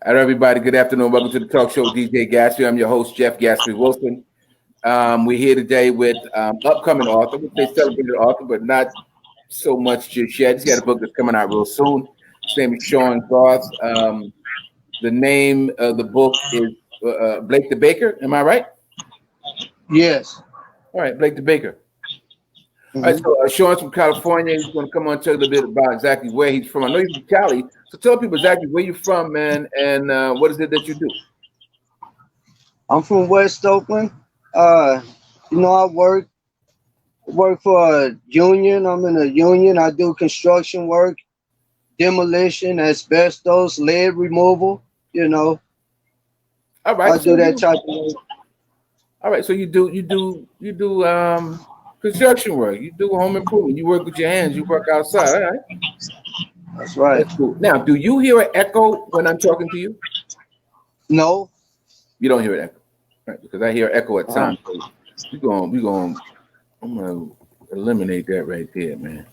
All right, everybody. Good afternoon. Welcome to the talk show, DJ Gatsby. I'm your host, Jeff Gatsby Wilson. We're here today with upcoming author. They celebrated author, but not so much just yet. He's got a book that's coming out real soon. His name is Shawn, Garth. The name of the book is Blake the Baker. Am I right? Yes. All right, Blake the Baker. Mm-hmm. All right, so Shawn's from California. He's going to come on and tell you a little bit about exactly where he's from. I know he's from Cali, so tell people exactly where you're from, man, and what is it that you do? I'm from West Oakland. I work for a union. I'm in a union. I do construction work, demolition, asbestos, lead removal. All right, I do that type of work. All right, so you do construction work. You do home improvement. You work with your hands. You work outside. All right. That's right. That's cool. Now, do you hear an echo when I'm talking to you? No. You don't hear an echo, right? Because I hear echo at times. So I'm gonna eliminate that right there, man.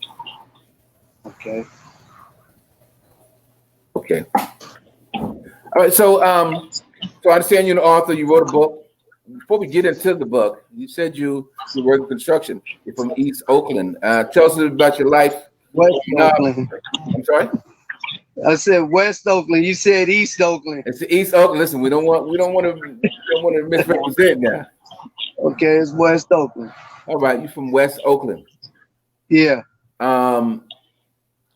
Okay. Okay. All right. So I understand you're an author. You wrote a book. Before we get into the book, you said you work in construction. You're from East Oakland. Tell us a little about your life. West Oakland. I'm sorry. I said West Oakland. You said East Oakland. It's East Oakland. Listen, we don't want to misrepresent now. Okay, it's West Oakland. All right, you from West Oakland. Yeah. Growing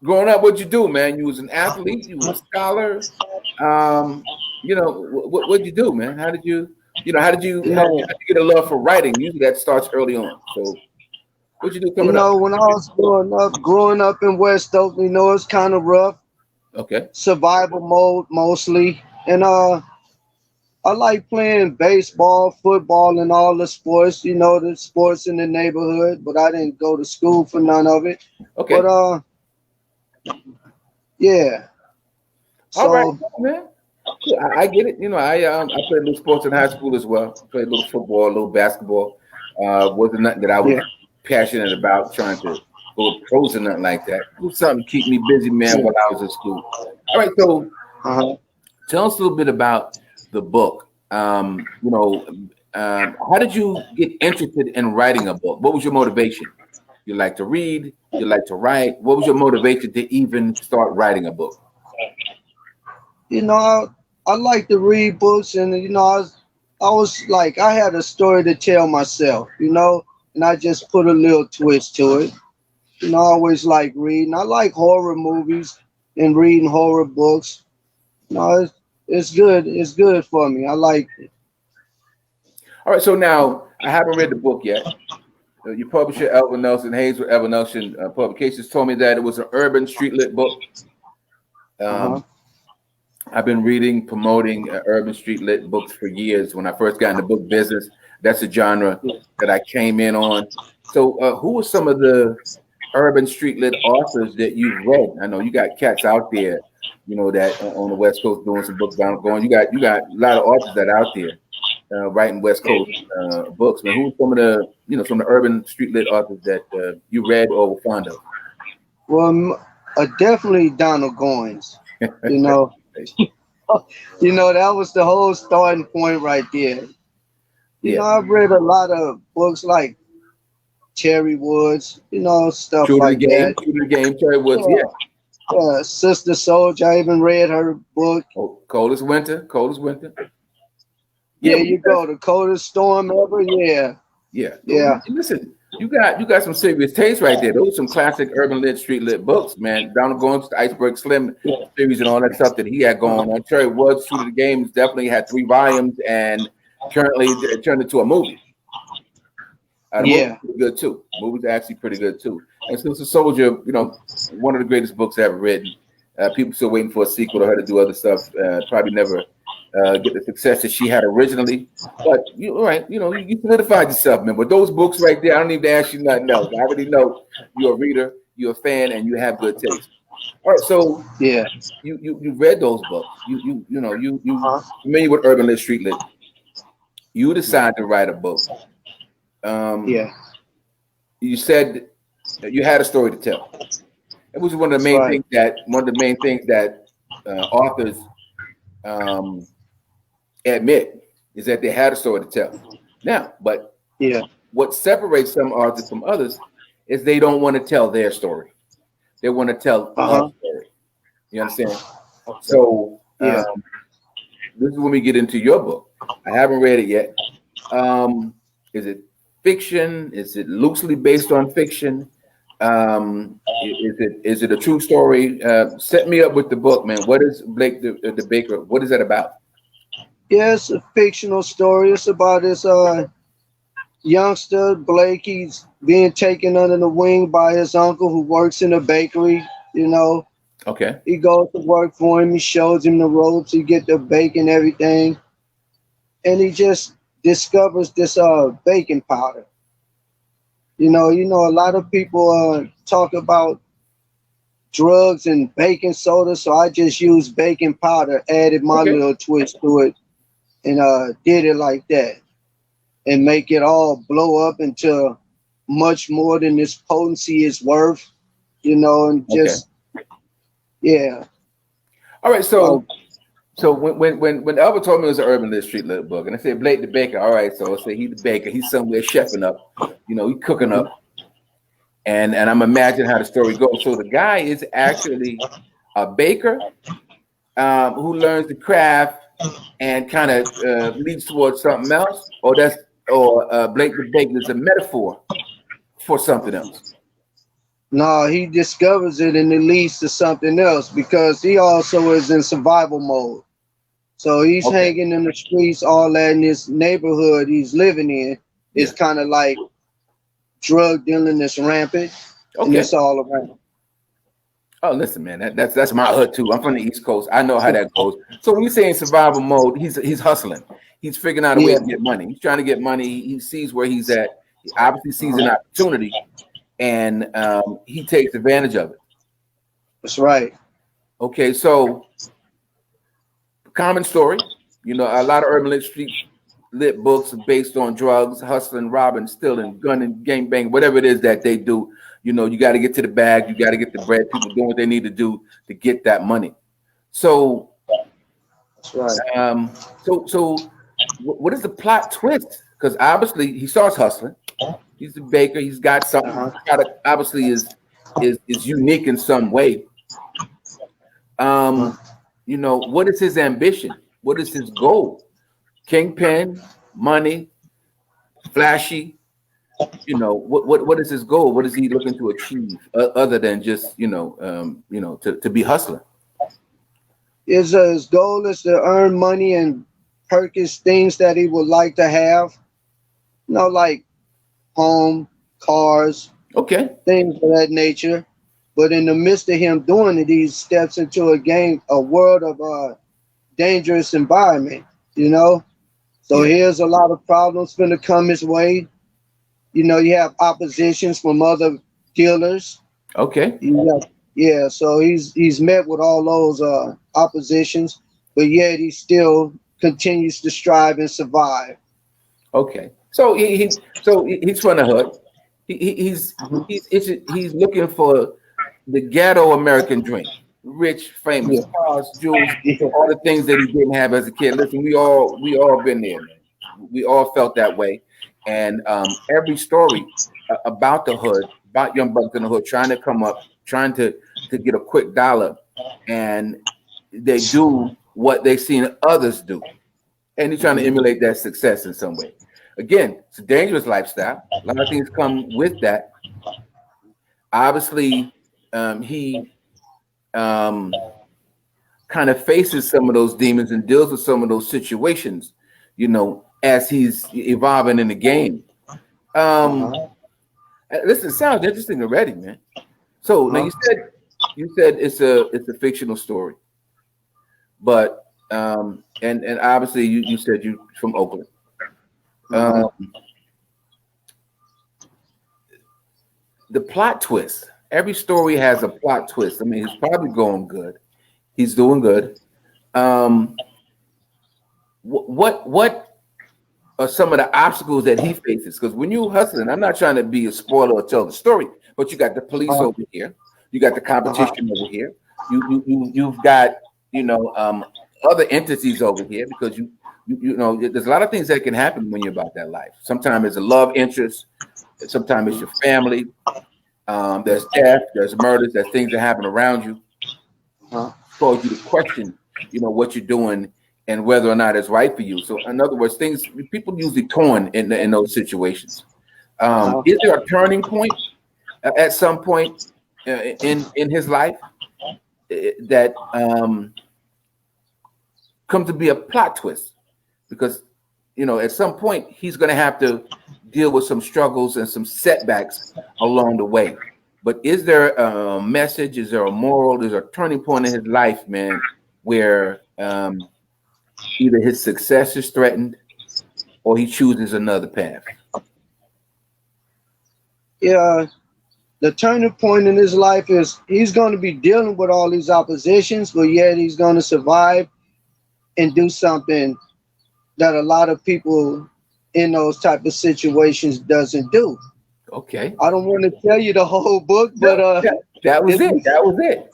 up, what'd you do, man? You was an athlete. You was a scholar. What'd you do, man? How did you get a love for writing? Usually that starts early on. So what'd you do coming up? When I was growing up in West Oakland, it's kind of rough. Okay. Survival mode mostly. And I like playing baseball, football, and all the sports, the sports in the neighborhood, but I didn't go to school for none of it. Okay. But yeah. All right, man. I get it. I played little sports in high school as well. I played a little football, a little basketball. Wasn't nothing that I was passionate about, trying to go pros or nothing like that. It was something to keep me busy, man, while I was in school. All right, so tell us a little bit about the book. How did you get interested in writing a book? What was your motivation? You like to read? You like to write? What was your motivation to even start writing a book? I like to read books, and I was like, I had a story to tell myself, and I just put a little twist to it. I always like reading. I like horror movies and reading horror books. It's good. It's good for me. I like it. All right. So now I haven't read the book yet. Your publisher, Elvin Nelson Hayes with Elvin Nelson Publications, told me that it was an urban street lit book. I've been promoting urban street lit books for years. When I first got in the book business, that's a genre that I came in on. So who were some of the urban street lit authors that you've read? I know you got cats out there, that on the West Coast doing some books going. You got a lot of authors that are out there writing West Coast books. Man, who are some of the some of the urban street lit authors that you read or were fond of? Well, definitely Donald Goines. That was the whole starting point right there. I've read a lot of books like Cherry Woods, stuff like that. True to the Game, Cherry Woods, yeah. Sister Soldier, I even read her book. Oh, Coldest Winter. Yeah, you go, the coldest storm ever. Yeah. Listen, you got some serious taste right there. Those are some classic urban lit, street lit books, man. Donald Goines, the Iceberg Slim series, and all that stuff that he had going on. Cherry Woods, True to the Game, definitely had 3 volumes, and currently it turned into a movie. The movie's pretty good too. The movie's actually pretty good too. And Sister Soldier, one of the greatest books ever written. People still waiting for a sequel to her to do other stuff. Probably never get the success that she had originally. But you solidified yourself, man. But those books right there, I don't need to ask you nothing else. I already know you're a reader, you're a fan, and you have good taste. All right, so you read those books. You familiar with urban lit, street lit. You decided to write a book. You said that you had a story to tell. It was one of the main things that authors admit is that they had a story to tell. Now, but Yeah. what separates some artists from others is they don't want to tell their story. They want to tell a story. You understand? So Yeah. this is when we get into your book. I haven't read it yet. Is it fiction? Is it loosely based on fiction? Is it a true story? Set me up with the book, man. What is Blake the Baker? What is that about? Yeah, it's a fictional story. It's about this youngster Blake. He's being taken under the wing by his uncle who works in a bakery. You know, Okay. he goes to work for him. He shows him the ropes. He get the bacon, everything, and he just discovers this baking powder. A lot of people talk about drugs and baking soda, so I just used baking powder, added my Okay. little twist to it, and did it like that, and make it all blow up into much more than its potency is worth, and Okay. just yeah. All right. So So when Albert told me it was an Urban Lit Street Lit book, and I said Blake the Baker. All right. So I say he's the baker. He's somewhere chefing up. He's cooking up. And I'm imagining how the story goes. So the guy is actually a baker who learns the craft and kind of leads towards something else, or Blake the Baker is a metaphor for something else. no, he discovers it and it leads to something else because he also is in survival mode. So he's Okay. hanging in the streets, all that in this neighborhood he's living in is Yeah. kind of like drug dealing is rampant, and Okay. it's all around. Oh, listen, man, that's my hood too. I'm from the East Coast. I know how that goes. So when you say in survival mode, he's hustling. He's figuring out a way Yeah, to get money. He's trying to get money. He sees where he's at. He obviously sees an opportunity, and he takes advantage of it. that's right. Okay, so common story. A lot of urban lit street lit books are based on drugs, hustling, robbing, stealing, gunning, gang bang, whatever it is that they do. You got to get to the bag. You got to get the bread. People doing what they need to do to get that money. So, That's right. what is the plot twist? Because obviously he starts hustling. He's a baker. He's got something. His product obviously is unique in some way. What is his ambition? What is his goal? Kingpin, money, flashy. What is his goal? What is he looking to achieve other than just to be hustling? His goal is to earn money and purchase things that he would like to have, like home, cars, Okay. things of that nature. But in the midst of him doing it, he steps into a world of dangerous environment. So Yeah. here's a lot of problems going to come his way. You have oppositions from other dealers. Okay. Yeah, so he's met with all those oppositions, but yet he still continues to strive and survive. Okay. So he's from the hood. He's looking for the ghetto American dream. Rich, famous, Yeah. cars, jewels, all the things that he didn't have as a kid. Listen, we all been there, man. We all felt that way. And every story about the hood, about young bucks in the hood, trying to come up, trying to get a quick dollar, and they do what they've seen others do, and he's trying to emulate that success in some way. Again, it's a dangerous lifestyle. A lot of things come with that. Obviously, he kind of faces some of those demons and deals with some of those situations, as he's evolving in the game. Listen, it sounds interesting already, man. So now you said it's a fictional story, but and obviously you said you from Oakland. Um, the plot twist. Every story has a plot twist. I mean, he's probably going good. He's doing good. What are some of the obstacles that he faces? Because when you hustling, I'm not trying to be a spoiler or tell the story, but you got the police over here, you got the competition over here, you've got other entities over here because you know there's a lot of things that can happen when you're about that life. Sometimes it's a love interest, sometimes it's your family. There's death, there's murders, there's things that happen around you, cause you to question, you know, what you're doing and whether or not it's right for you. So, in other words, things people usually torn in those situations. Is there a turning point at some point in his life that comes to be a plot twist? Because you know, at some point, he's going to have to deal with some struggles and some setbacks along the way. But is there a message? Is there a moral? Is there a turning point in his life, man, where either his success is threatened or he chooses another path? Yeah, the turning point in his life is he's going to be dealing with all these oppositions, but yet he's going to survive and do something that a lot of people in those type of situations doesn't do. Okay. I don't want to tell you the whole book, but that was it. That was it.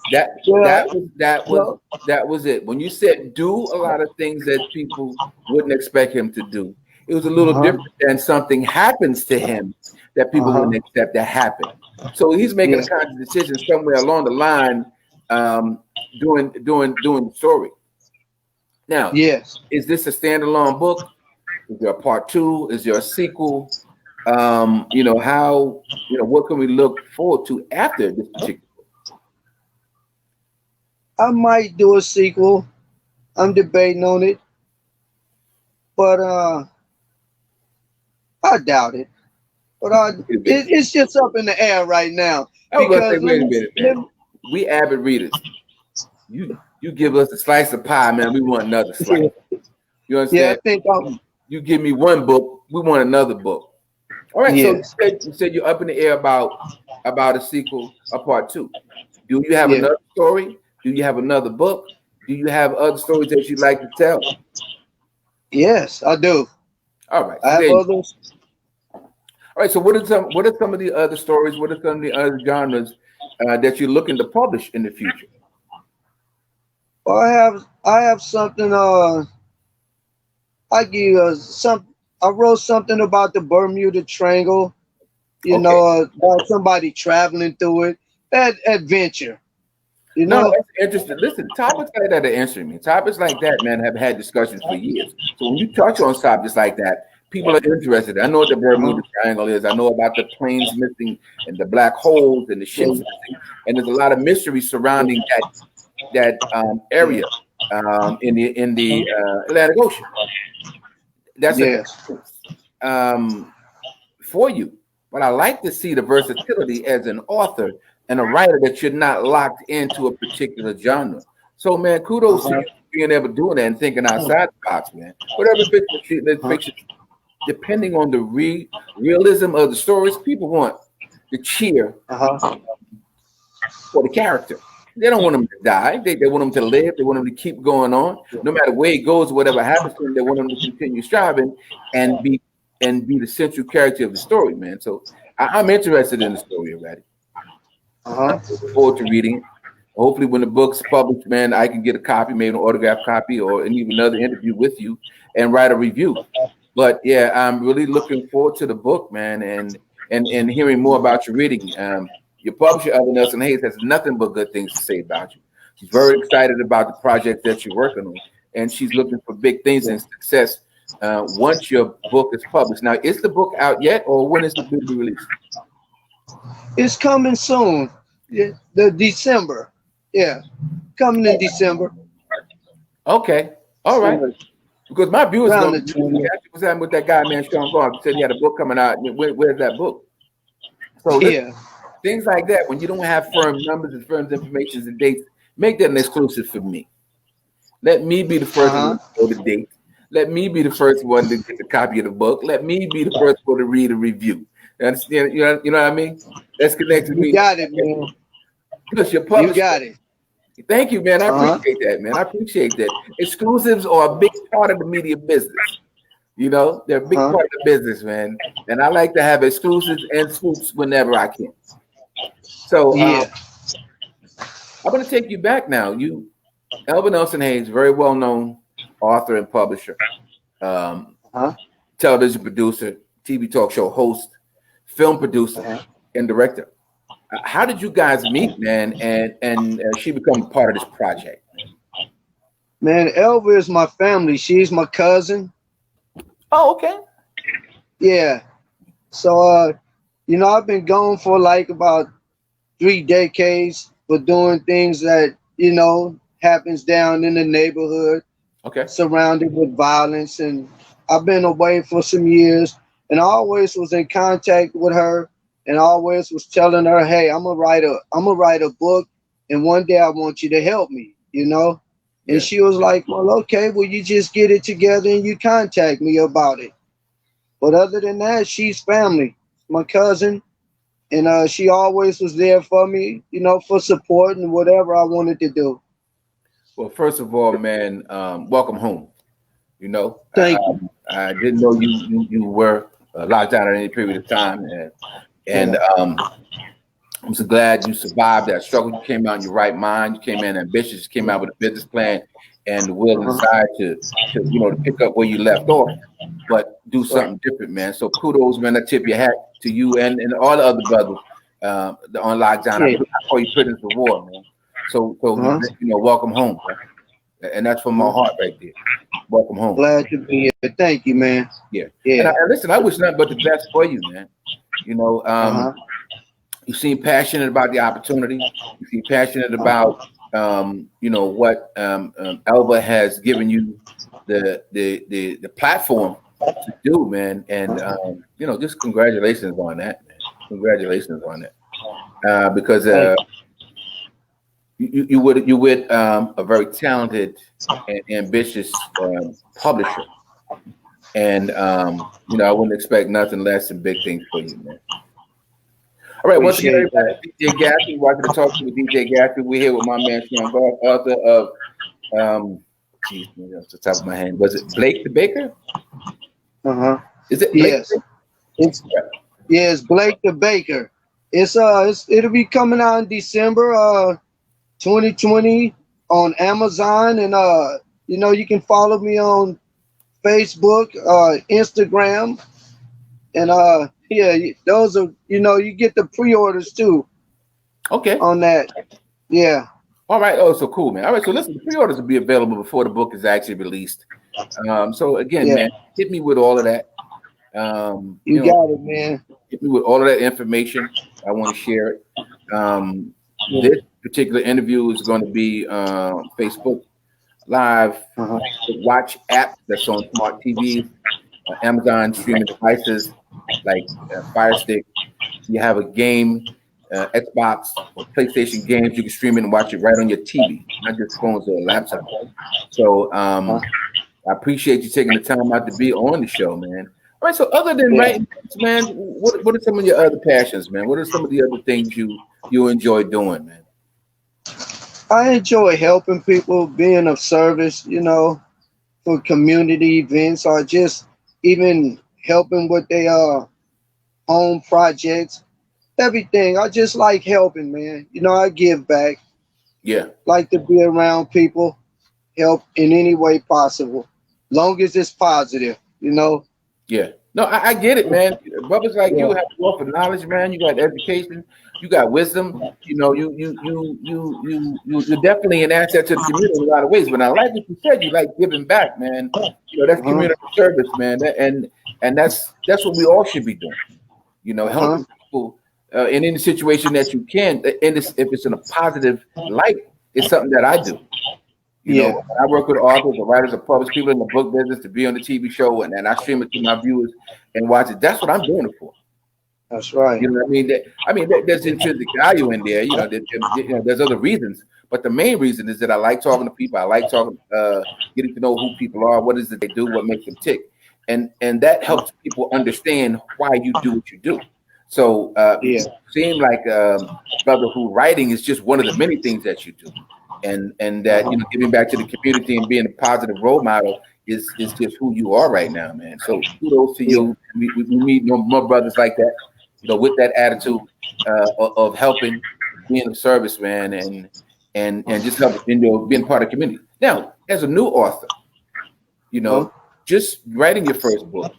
That was it. When you said do a lot of things that people wouldn't expect him to do, it was a little different than something happens to him that people wouldn't accept that happened. So he's making a conscious decision somewhere along the line, doing the story. Now, is this a standalone book? Is there a part 2? Is there a sequel? You know, how, you know, what can we look forward to after this particular book? I might do a sequel. I'm debating on it. But I doubt it. But it's just up in the air right now. Because wait a minute, man. We avid readers. You give us a slice of pie, man. We want another slice. You understand? Yeah, I think you give me one book, we want another book. All right. So you said you're up in the air about a sequel, a part 2. Do you have another story? Do you have another book? Do you have other stories that you'd like to tell? Yes, I do. All right. I have others. All right. So what are some of the other stories? What are some of the other genres that you're looking to publish in the future? Well, I have something. I give you I wrote something about the Bermuda Triangle. You know, about somebody traveling through it. That adventure. You know, that's interesting. Listen, topics like that are answering me. Topics like that, man, have had discussions for years. So when you touch on topics like that, people are interested. I know what the Bermuda Triangle is. I know about the planes missing and the black holes and the ships missing. And there's a lot of mystery surrounding that area in the Atlantic Ocean. That's for you. But I like to see the versatility as an author and a writer that you're not locked into a particular genre. So, man, kudos to you for being able to do that and thinking outside the box, man. Whatever fiction, depending on the realism of the stories, people want the cheer for the character. They don't want them to die. They want them to live. They want them to keep going on. No matter where it goes, whatever happens to them, they want them to continue striving and be the central character of the story, man. So I'm interested in the story already. I look forward to reading it. Hopefully, when the book's published, man, I can get a copy, maybe an autographed copy, or even another interview with you and write a review. But yeah, I'm really looking forward to the book, man, and hearing more about your reading. Your publisher, Elder Nelson Hayes, has nothing but good things to say about you. She's very excited about the project that you're working on, and she's looking for big things and success once your book is published. Now, is the book out yet, or when is the book released? It's coming soon. The December. Yeah, coming in December. Okay, all right. Because my viewers know what's happening with that guy, man, Shawn Garth. He said he had a book coming out. Where's that book? So things like that, when you don't have firm numbers and firm information and dates, make that an exclusive for me. Let me be the first one to know the date. Let me be the first one to get a copy of the book. Let me be the first one to read a review. You understand? You know what I mean? That's connected to me. You got it, man. Because you're published. You got it. Thank you, man. I appreciate that, man. I appreciate that. Exclusives are a big part of the media business. You know, they're a big part of the business, man. And I like to have exclusives and scoops whenever I can. So I'm going to take you back now. You Elva Nelson Hayes, very well known author and publisher, Uh-huh. television producer, TV talk show host, film producer, Uh-huh. and director. How did you guys meet, man? And she become part of this project? Man, Elva is my family. She's my cousin. Oh, okay. Yeah. So I've been gone for like about 3 decades for doing things that, happens down in the neighborhood, Okay. surrounded with violence. And I've been away for some years, and I always was in contact with her, and I always was telling her, hey, I'm gonna write a book, and one day I want you to help me, Yeah. And she was like, well, okay, well, you just get it together and you contact me about it. But other than that, she's family, my cousin, and she always was there for me, for support and whatever I wanted to do. Well, first of all, man, welcome home. You know, Thank you. I didn't know you were locked down at any period of time, and I'm so glad you survived that struggle. You came out in your right mind. You came in ambitious. You came out with a business plan and the will and desire to pick up where you left off, but do something different, man. So kudos, man. I tip your hat to you and all the other brothers on lockdown. Yeah. I call you prisoners of war, man. So welcome home, man. And that's from my heart right there. Welcome home. Glad to be here. Thank you, man. Yeah. Yeah. And listen, I wish nothing but the best for you, man. You seem passionate about the opportunity. You seem passionate about what Elva has given you the platform to do, man. And just congratulations on that, man. Congratulations on that. Because you with a very talented and ambitious publisher. And I wouldn't expect nothing less than big things for you, man. All right, once again, everybody, DJ Gatsby, welcome to talk to DJ Gatsby. We're here with my man Shawn, Garth, author of off the top of my head, was it Blake the Baker? Is it Blake? Yes. It's Blake the Baker. It'll be coming out in December 2020 on Amazon, and you can follow me on Facebook, Instagram, and those are, you get the pre-orders too. Okay. On that. Yeah. All right. Oh, so cool, man. All right. So listen, the pre-orders will be available before the book is actually released. So again, man, hit me with all of that. You got it, man. Hit me with all of that information. I want to share it. This particular interview is going to be Facebook Live, Watch app that's on smart TVs, Amazon streaming devices like Fire Stick. You have a game, Xbox or PlayStation games, you can stream it and watch it right on your TV, not just phones or a laptop. So I appreciate you taking the time out to be on the show, man. All right, so other than writing, man, what are some of your other passions, man? What are some of the other things you enjoy doing, man? I enjoy helping people, being of service, for community events, or just even helping with their home projects, everything. I just like helping, man. I give back. Yeah. Like to be around people, help in any way possible, long as it's positive, Yeah. No, I get it, man. Brothers like you have wealth of knowledge, man. You got education, you got wisdom. You're definitely an asset to the community in a lot of ways. But I like what you said. You like giving back, man. That's community service, man. And that's what we all should be doing. Helping people in any situation that you can. If it's in a positive light, it's something that I do. I work with authors, or writers, or publishers, people in the book business to be on the TV show, and I stream it to my viewers and watch it. That's what I'm doing it for. That's right. You know what I mean? There's intrinsic value in there. There's other reasons, but the main reason is that I like talking to people. I like getting to know who people are, what is it they do, what makes them tick, and that helps people understand why you do what you do. So it seems like brother, who writing is just one of the many things that you do. And that giving back to the community and being a positive role model is just who you are right now, man. So kudos to you. We need more brothers like that, with that attitude of helping, being of service, man, and just help being part of the community. Now, as a new author, just writing your first book.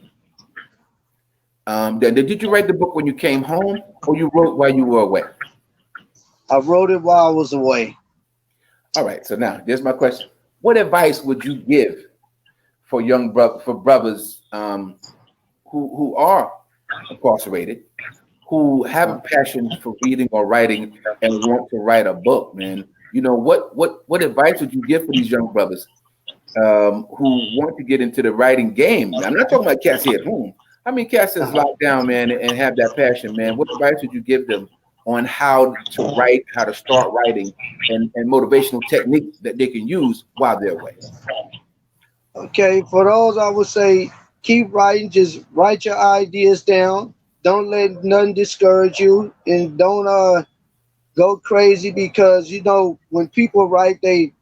Did you write the book when you came home, or you wrote while you were away? I wrote it while I was away. All right. So now, here's my question: what advice would you give for brothers who are incarcerated, who have a passion for reading or writing and want to write a book? Man, what advice would you give for these young brothers who want to get into the writing game? I'm not talking about cats here at home. I mean, cats is locked down, man, and have that passion, man. What advice would you give them on how to write, how to start writing, and motivational techniques that they can use while they're away? Okay, for those, I would say keep writing. Just write your ideas down. Don't let nothing discourage you, and don't go crazy, because when people write, they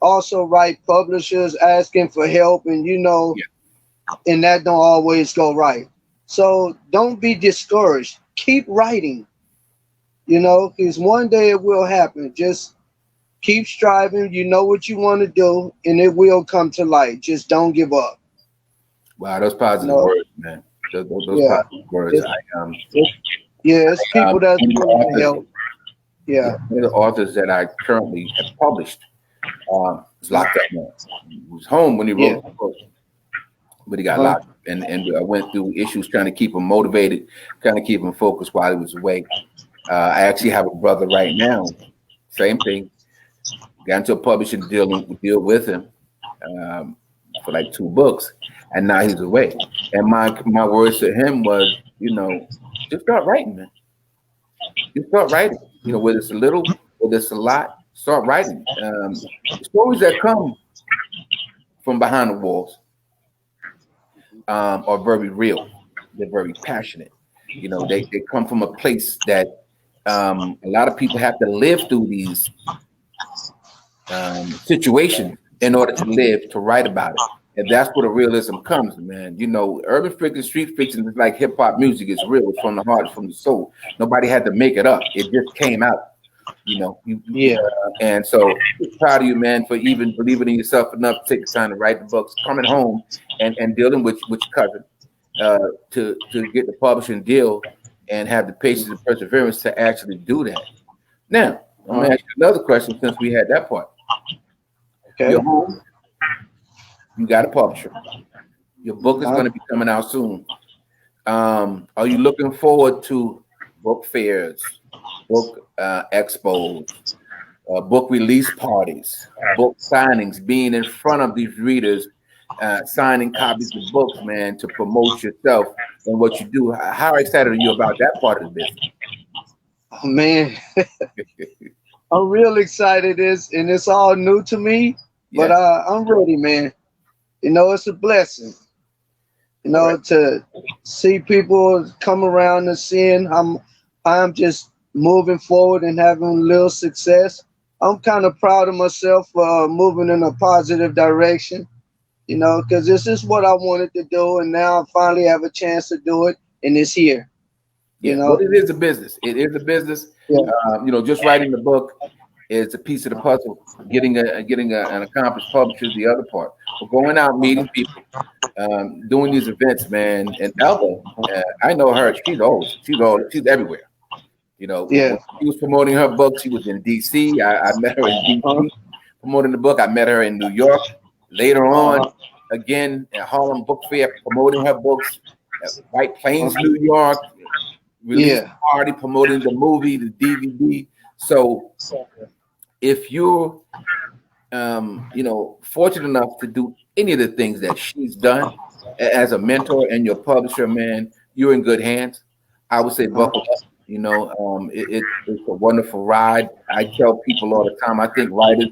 also write publishers asking for help, and and that don't always go right. So don't be discouraged. Keep writing, because one day it will happen. Just keep striving. You know what you want to do, and it will come to light. Just don't give up. Wow, those positive words, man. Those positive words. It's people that's willing to help. Yeah. One of the authors that I currently have published is locked up now. He was home when he wrote the book, but he got locked up. And I went through issues trying to keep him motivated, trying to keep him focused while he was away. I actually have a brother right now, same thing. Got into a publishing deal with him for like 2 books, and now he's away. And my words to him was, just start writing, man. Just start writing. Whether it's a little, whether it's a lot, start writing. Stories that come from behind the walls are very real. They're very passionate. They come from a place that a lot of people have to live through these situations in order to live, to write about it. And that's where the realism comes, man. Urban fiction, street fiction is like hip hop music. It's real. It's from the heart, it's from the soul. Nobody had to make it up. It just came out. And so proud of you, man, for even believing in yourself enough to take the time to write the books, coming home and dealing with your cousin to get the publishing deal and have the patience and perseverance to actually do that. Now, I'm gonna ask you another question since we had that part. Okay. You're home, you got a publisher. Your book is going to be coming out soon. Are you looking forward to book fairs, book expos, book release parties, book signings, being in front of these readers, signing copies of books, man, to promote yourself and what you do? How excited are you about that part of the business? Oh, man, I'm real excited. And it's all new to me, but I'm ready, man. It's a blessing, to see people come around and seeing I'm just moving forward and having a little success. I'm kind of proud of myself for moving in a positive direction, because this is what I wanted to do, and now I finally have a chance to do it, and it's here. Well, it is a business. It is a business. Yeah. Just writing the book is a piece of the puzzle. Getting an accomplished publisher is the other part. But going out, meeting people, doing these events, man. And Elba, I know her. She's everywhere. When she was promoting her book, she was in D.C. I met her in D.C. promoting the book. I met her in New York. Later on, again at Harlem Book Fair, promoting her books. At White Plains, New York. Release party, promoting the movie, the DVD. So if you're fortunate enough to do any of the things that she's done as a mentor and your publisher, man, you're in good hands. I would say buckle up. It's a wonderful ride. I tell people all the time, I think writers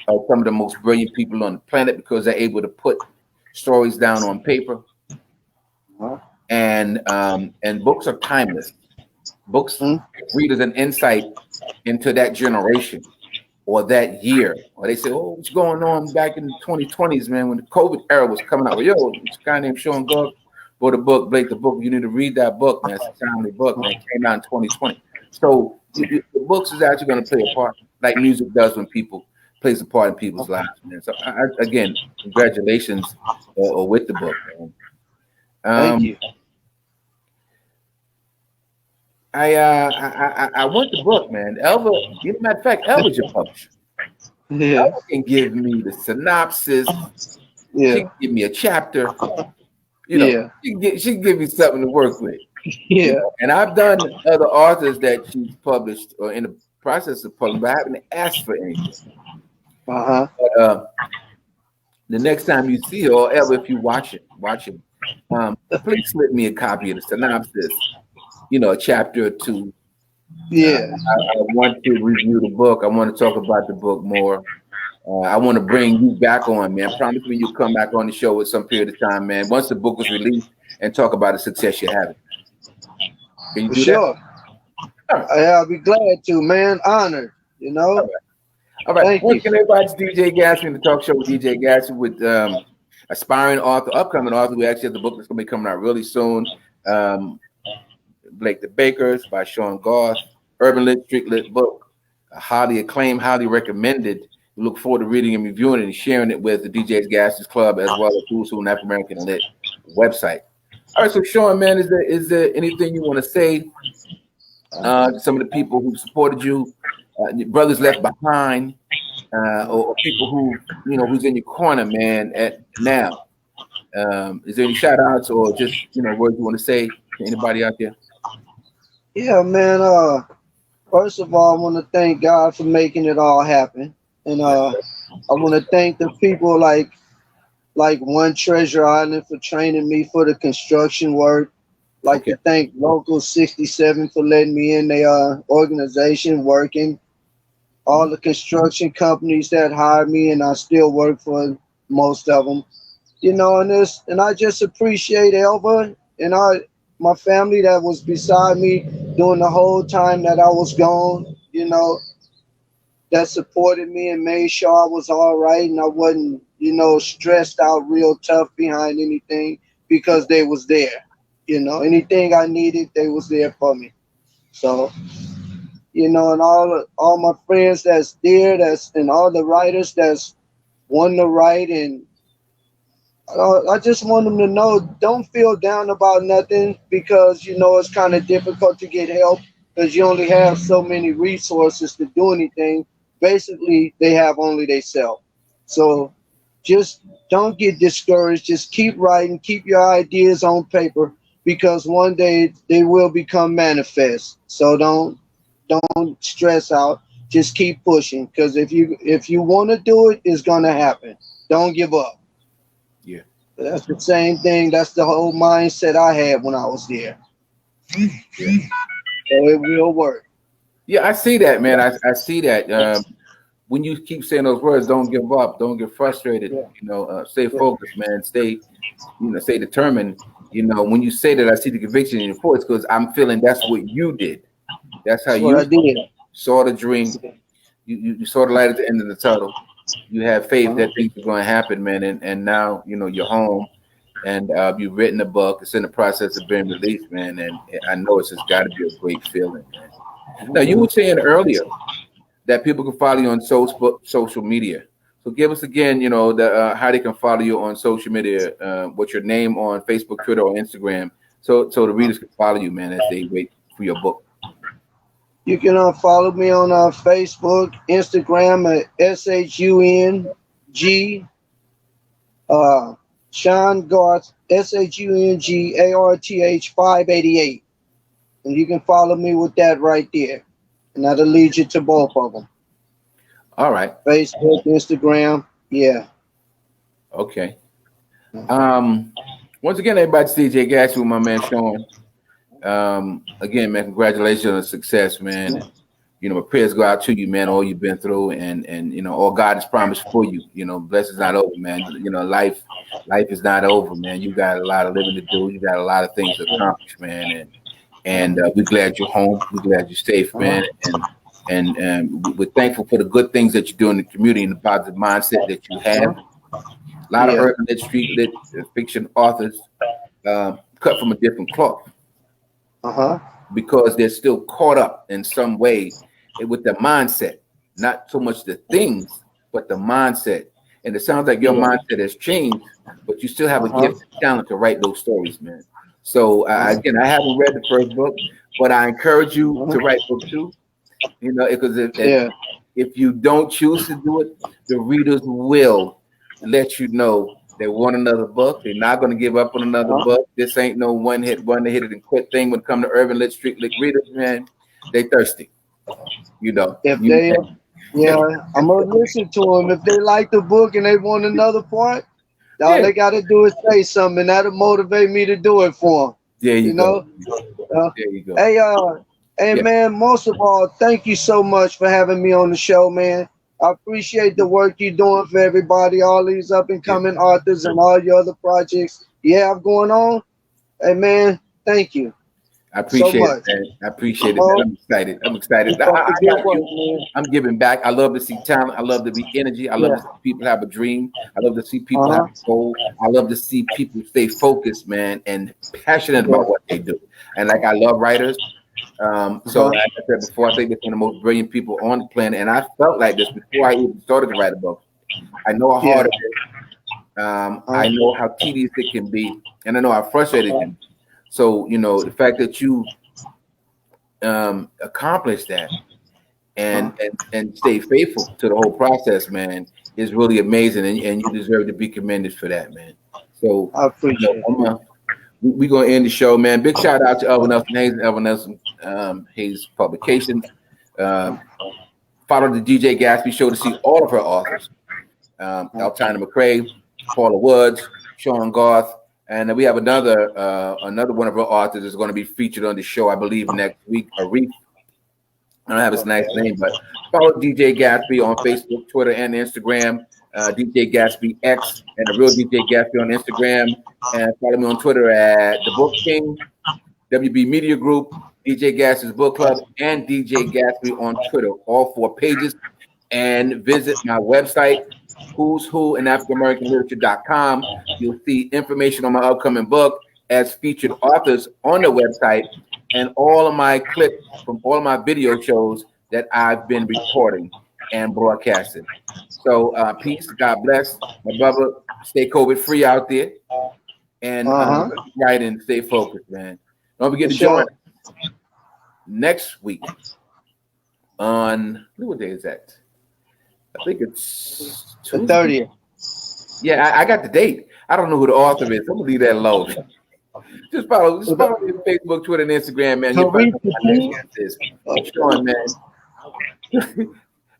are some of the most brilliant people on the planet because they're able to put stories down on paper. And books are timeless. Books give readers an insight into that generation or that year. Or they say, oh, what's going on back in the 2020s, man, when the COVID era was coming out. Well, this guy named Shawn Garth wrote a book, Blake, the book. You need to read that book, man. It's a timely book, man. It came out in 2020. So the books is actually going to play a part, like music does when people plays a part in people's lives, man. So again, congratulations with the book, man. Thank you. I want the book, man. Elva, matter of fact, Elva's your publisher. Yeah. Elva can give me the synopsis. Yeah. She can give me a chapter. Yeah. She can give me something to work with. Yeah. And I've done other authors that she's published or in the process of publishing, but I haven't asked for anything. Uh-huh. But the next time you see her, or ever if you watch it, please slip me a copy of the synopsis, a chapter or two. Yeah. I want to review the book. I want to talk about the book more. I want to bring you back on, man. Promise me you'll come back on the show at some period of time, man. Once the book is released, and talk about the success you're having. Can you do sure. that? Right. I'll be glad to, man. Honored, All right. Thank Once you. again, everybody, it's DJ Gatsby, the talk show with DJ Gatsby with aspiring author, upcoming author. We actually have the book that's going to be coming out really soon. Blake the Bakers by Shawn, Garth, Urban Lit, Street Lit book. Highly acclaimed, highly recommended. We look forward to reading and reviewing it and sharing it with the DJ's Gatsby's Club as well as Who's Who African American Lit website. All right, so Shawn, man, is there anything you want to say to some of the people who supported you, your brothers left behind, or people who who's in your corner, man, at now? Is there any shout outs or just words you want to say to anybody out there? Yeah, man. First of all, I want to thank God for making it all happen, and I want to thank the people like One Treasure Island for training me for the construction work. Like to thank Local 67 for letting me in their organization working. All the construction companies that hired me, and I still work for most of them. And I just appreciate Elva and my family that was beside me during the whole time that I was gone. That supported me and made sure I was all right and I wasn't, stressed out real tough behind anything because they was there. Anything I needed, they was there for me. So, and all my friends that's there, and all the writers that's wanting to write, and I just want them to know, don't feel down about nothing because, it's kind of difficult to get help because you only have so many resources to do anything. Basically, they have only themselves. So just don't get discouraged. Just keep writing, keep your ideas on paper because one day they will become manifest. So don't stress out. Just keep pushing because if you want to do it, it's going to happen. Don't give up. Yeah. That's the same thing. That's the whole mindset I had when I was there. Yeah. So it will work. Yeah, I see that, man. I see that. When you keep saying those words, don't give up, don't get frustrated. Stay focused, man. Stay determined. When you say that, I see the conviction in your voice because I'm feeling that's what you did. That's how you saw the dream. You saw the light at the end of the tunnel. You have faith that things are going to happen, man. And now you're home, and you've written a book. It's in the process of being released, man. And I know it's just got to be a great feeling, man. Now, you were saying earlier that people can follow you on social media. So give us again, how they can follow you on social media. What's your name on Facebook, Twitter, or Instagram, so the readers can follow you, man, as they wait for your book. You can follow me on Facebook, Instagram at SHUNG, Shawn Garth, SHUNGARTH 588. And you can follow me with that right there. And that'll lead you to both of them. All right. Facebook, Instagram. Yeah. Okay. Once again, everybody, it's DJ Gatsby with my man Shawn. Again, man, congratulations on the success, man. My prayers go out to you, man, all you've been through and all God has promised for you. Blessings not over, man. Life is not over, man. You got a lot of living to do. You got a lot of things to accomplish, man. And we're glad you're home. We're glad you're safe, man. And we're thankful for the good things that you do in the community and the positive mindset that you have. A lot of urban lit, street lit, fiction authors cut from a different cloth. because they're still caught up in some way with the mindset, not so much the things, but the mindset. And it sounds like your mindset has changed, but you still have a gift and talent to write those stories, man. So again, I haven't read the first book, but I encourage you to write book 2. You know, because if you don't choose to do it, the readers will let you know they want another book. They're not going to give up on another book. This ain't no one hit it and quit thing. When it comes to urban lit, street lit readers, man, they thirsty. You know, I'm gonna listen to them. If they like the book and they want another part, all they got to do is say something, and that'll motivate me to do it for them. There you go. There you go. Hey, man, most of all, thank you so much for having me on the show, man. I appreciate the work you're doing for everybody, all these up-and-coming authors and all your other projects you have going on. Hey, man, thank you. I appreciate it, man. I appreciate it, man. I'm excited. I'm giving back. I love to see talent. I love to be energy. I love to see people have a dream. I love to see people have a goal. I love to see people stay focused, man, and passionate about what they do. And like I love writers. So like I said before, I think they're one of the most brilliant people on the planet. And I felt like this before I even started to write a book. I know how hard it is. I know how tedious it can be. And I know how frustrating it can be. So, you know, the fact that you accomplished that and stay faithful to the whole process, man, is really amazing. And you deserve to be commended for that, man. So I appreciate it. We're going to end the show, man. Big shout out to Elvin Nelson Hayes and Elvin Nelson Hayes Publications. Follow the DJ Gatsby show to see all of her authors. Altina McCrae, Paula Woods, Shawn, Garth. And we have another one of our authors is going to be featured on the show, I believe, next week. Arif. I don't have his nice name, but follow DJ Gatsby on Facebook, Twitter, and Instagram. DJ Gatsby X and the real DJ Gatsby on Instagram. And follow me on Twitter at The Book King, WB Media Group, DJ Gatsby's Book Club, and DJ Gatsby on Twitter. All 4 pages. And visit my website, Who's Who in AfricanAmericanLiterature.com. You'll see information on my upcoming book as featured authors on the website and all of my clips from all of my video shows that I've been recording and broadcasting. So peace, God bless. My brother, stay COVID free out there. And write and stay focused, man. Don't forget to join next week on, what day is that? I think it's Tuesday. The 30th. Yeah, I got the date. I don't know who the author is. I'm gonna leave that alone. Just follow me on Facebook, Twitter, and Instagram, man. You'll find out my next guest is. Shawn, man.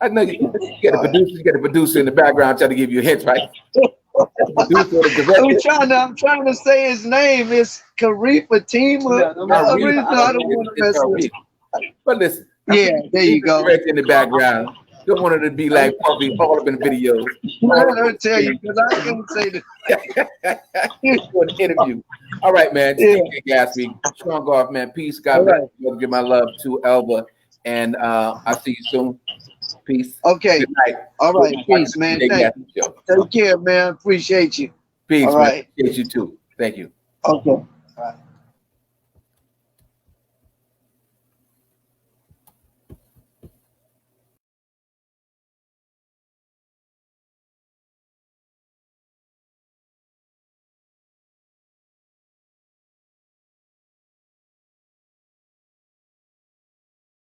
I know you get a producer in the background trying to give you hints, right? I'm trying to say his name. It's Karif Fatima. I don't want to mess with it. But listen. Yeah, there you go. In the background. Don't want it to be like Puffy all up in videos. I'll tell you, because I couldn't say that. For an interview. All right, man. Thank you, Gatsby. Shawn, Garth, man. Peace. God bless you. Give my love to Elba. And I'll see you soon. Peace. Okay. Good night. All right. Peace, man. Thank you. Take care, man. Appreciate you. Peace. All right. Appreciate you too. Thank you. Okay. All right.